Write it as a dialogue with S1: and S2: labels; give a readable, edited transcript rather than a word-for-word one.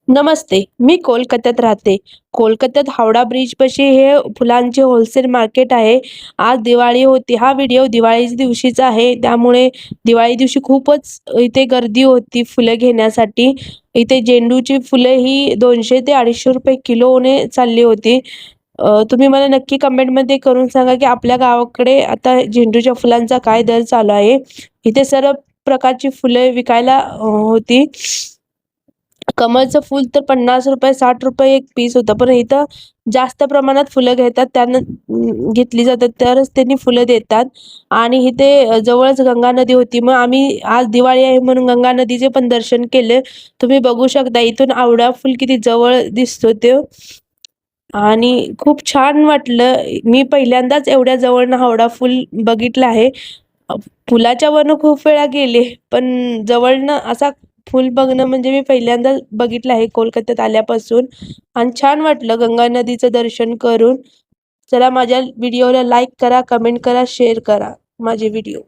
S1: नमस्ते. मी कोलकात्यात राहते. कोलकात्यात हावडा ब्रिजपाशी हे फुलांचे होलसेल मार्केट आहे. आज दिवाळी होती. हा व्हिडिओ दिवाळीच्या दिवशीचा आहे. त्यामुळे दिवाळी दिवशी खूपच इथे गर्दी होती फुलं घेण्यासाठी. इथे झेंडूची फुलं ही 200 ते 250 रुपये किलोने चालली होती. तुम्ही मला नक्की कमेंटमध्ये करून सांगा की आपल्या गावाकडे आता झेंडूच्या फुलांचा काय दर चालू आहे. इथे सर्व प्रकारची फुले विकायला होती. कमळचं फूल तर 50 रुपये 60 रुपये एक पीस होतं, पण इथं जास्त प्रमाणात फुलं घेतात, त्यांना घेतली जातात तरच त्यांनी फुलं देतात. आणि इथे जवळच गंगा नदी होती, मग आम्ही आज दिवाळी आहे म्हणून गंगा नदीचे पण दर्शन केले. तुम्ही बघू शकता इथून आवळा फुल किती जवळ दिसतो ते. आणि खूप छान वाटलं. मी पहिल्यांदाच एवढ्या जवळनं हावडा फुल बघितला आहे. अ, फुलाच्या वरनं खूप वेळा गेले, पण जवळनं असा फुल बघणं म्हणजे मी पहिल्यांदाच बघितलं आहे कोलकात्यात आल्यापासून. आणि छान वाटलं गंगा नदीचं दर्शन करून. चला माझ्या व्हिडिओला लाईक करा, कमेंट करा, शेअर करा माझे व्हिडिओ.